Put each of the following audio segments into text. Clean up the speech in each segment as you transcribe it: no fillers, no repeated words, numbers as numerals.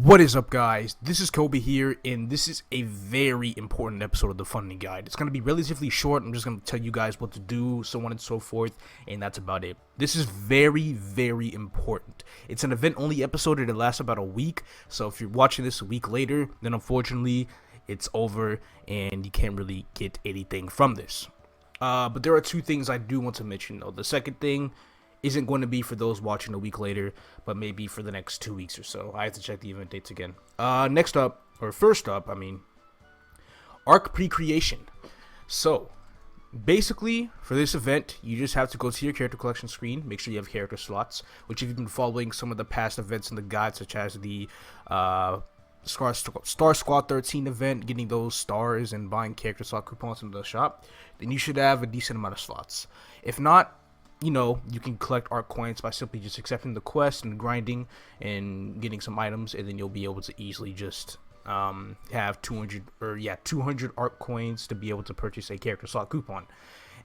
What is up, guys? This is Kobe here, and this is a very important episode of the Funding Guide. It's going to be relatively short. I'm just going to tell you guys what to do, so on and so forth, and that's about it. This is very, very important. It's an event-only episode, and it lasts about a week, so if you're watching this a week later, then unfortunately, it's over, and you can't really get anything from this. But there are two things I do want to mention, though. The second thing isn't going to be for those watching a week later, but maybe for the next 2 weeks or so. I have to check the event dates again. First up, ARC pre-creation. So, basically, for this event, you just have to go to your character collection screen, make sure you have character slots, which if you've been following some of the past events in the guide, such as the Star Squad 13 event, getting those stars and buying character slot coupons in the shop, then you should have a decent amount of slots. If not, you can collect ARC coins by simply just accepting the quest and grinding and getting some items, and then you'll be able to easily just have 200 ARC coins to be able to purchase a character slot coupon.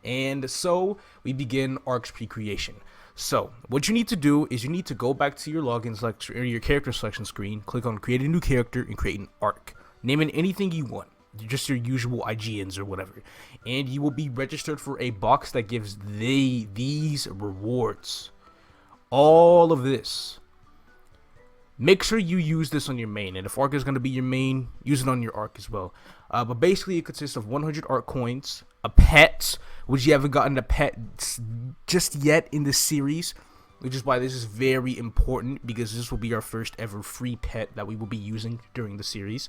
And so we begin ARC's pre-creation. So what you need to do is you need to go back to your login selection or your character selection screen, click on create a new character, and create an ARC. Name it anything you want, just your usual IGNs or whatever, and you will be registered for a box that gives these rewards. All of this. Make sure you use this on your main, and if ARC is going to be your main, use it on your ARC as well. But basically, it consists of 100 ARC coins, a pet, which you haven't gotten a pet just yet in this series, which is why this is very important, because this will be our first ever free pet that we will be using during the series.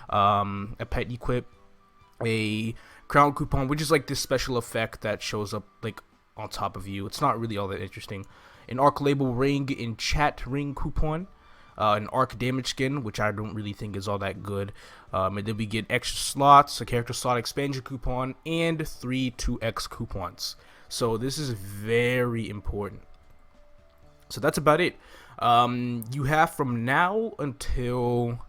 A pet equip, a crown coupon, which is like this special effect that shows up like on top of you. It's not really all that interesting. An ARC label ring and chat ring coupon. An ARC damage skin, which I don't really think is all that good. And then we get extra slots, a character slot expansion coupon, and 3 2x coupons. So this is very important. So that's about it. You have from now until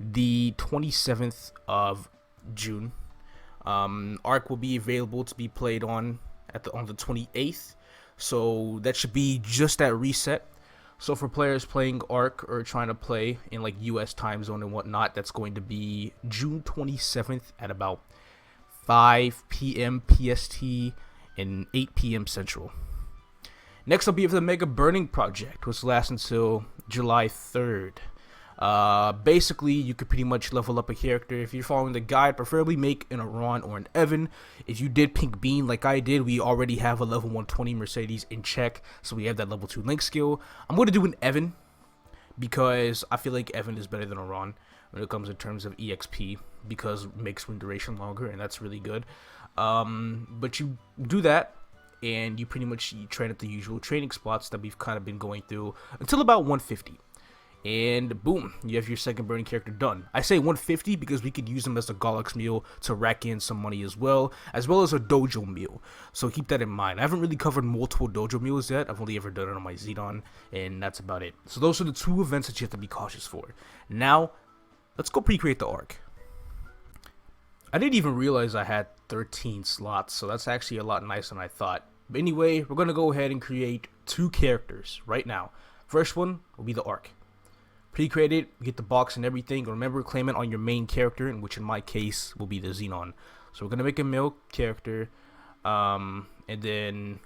the 27th of June. ARC will be available to be played on the 28th. So that should be just at reset. So for players playing ARC or trying to play in like US time zone and whatnot, that's going to be June 27th at about 5 p.m. PST and 8 p.m. Central. Next up, we have the Mega Burning Project, which lasts until July 3rd. Basically, you could pretty much level up a character. If you're following the guide, preferably make an Aron or an Evan. If you did Pink Bean like I did, we already have a level 120 Mercedes in check, so we have that level 2 Link skill. I'm going to do an Evan, because I feel like Evan is better than Aron when it comes in terms of EXP, because it makes win duration longer, and that's really good. But you do that, and you pretty much train at the usual training spots that we've kind of been going through until about 150. And boom, you have your second burning character done. I say 150 because we could use them as a Galax meal to rack in some money as well as a dojo meal. So keep that in mind. I haven't really covered multiple dojo meals yet. I've only ever done it on my Xenon, and that's about it. So those are the two events that you have to be cautious for. Now, let's go pre-create the ARC. I didn't even realize I had 13 slots, so that's actually a lot nicer than I thought. But anyway, we're going to go ahead and create 2 characters right now. First one will be the ARC. Pre-create it, get the box and everything. Remember, claim it on your main character, which in my case will be the Xenon. So we're going to make a male character, and then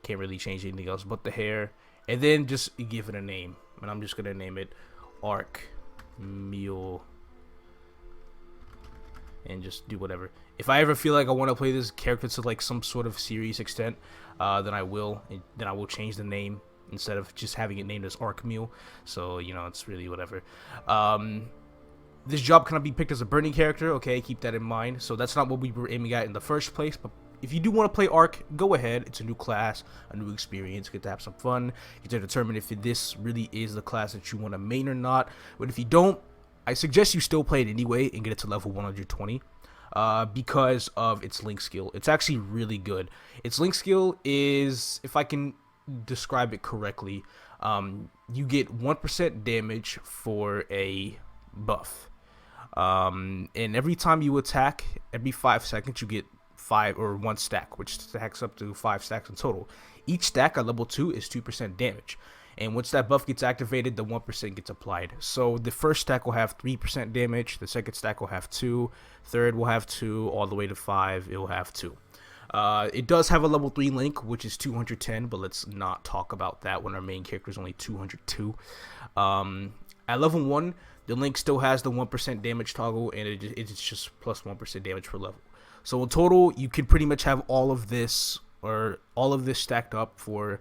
can't really change anything else but the hair. And then just give it a name. And I'm just going to name it ARC Mule. And just do whatever. If I ever feel like I want to play this character to like some sort of serious extent, then I will. Then I will change the name instead of just having it named as ARC Mule. So, it's really whatever. This job cannot be picked as a burning character. Okay, keep that in mind. So that's not what we were aiming at in the first place. But if you do want to play ARC, go ahead. It's a new class, a new experience. You get to have some fun. You get to determine if this really is the class that you want to main or not. But if you don't, I suggest you still play it anyway and get it to level 120. Because of its link skill. It's actually really good. Its link skill is, if I can describe it correctly, you get 1% damage for a buff. And every time you attack, every 5 seconds, you get 1 stack, which stacks up to 5 stacks in total. Each stack at level 2 is 2% damage. And once that buff gets activated, the 1% gets applied. So the first stack will have 3% damage, the second stack will have 2, third will have 2, all the way to 5, it will have 2. It does have a level 3 link, which is 210, but let's not talk about that when our main character is only 202. At level 1, the link still has the 1% damage toggle, and it's just plus 1% damage per level. So in total, you can pretty much have all of this stacked up for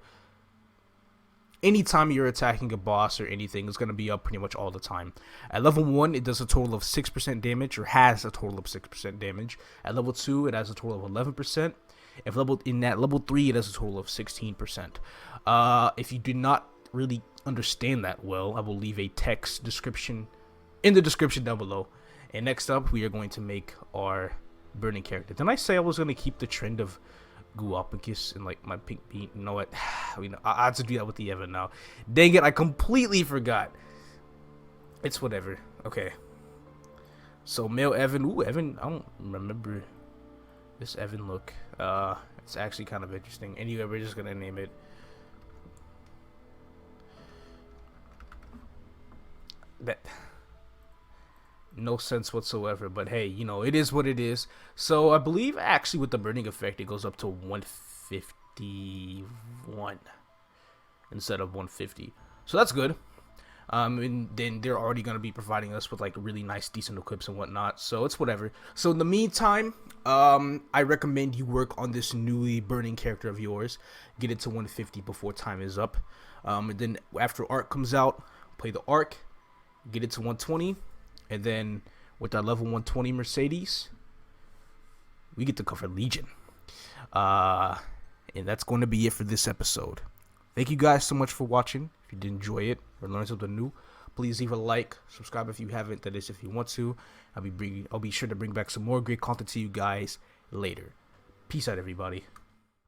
anytime you're attacking a boss or anything. It's going to be up pretty much all the time. At level 1, it does a total of 6% damage, or has a total of 6% damage. At level 2, it has a total of 11%. In level 3, it has a total of 16%. If you do not really understand that well, I will leave a text description in the description down below. And next up, we are going to make our burning character. Didn't I say I was going to keep the trend of Guapicus and like my pink beat? You know what? I have to do that with the Evan now. Dang it, I completely forgot. It's whatever. Okay. So male Evan. Ooh, Evan. I don't remember this Evan look. It's actually kind of interesting. Anyway, we're just gonna name it. That. No sense whatsoever, but hey, it is what it is. So I believe actually with the burning effect, it goes up to 151 instead of 150. So that's good. And then they're already going to be providing us with like really nice, decent equips and whatnot. So it's whatever. So in the meantime, I recommend you work on this newly burning character of yours. Get it to 150 before time is up. And then after Arc comes out, play the Arc. Get it to 120. And then with our level 120 Mercedes, we get to cover Legion. And that's going to be it for this episode. Thank you guys so much for watching. If you did enjoy it or learn something new, please leave a like, subscribe if you haven't. That is if you want to. I'll be sure to bring back some more great content to you guys later. Peace out, everybody.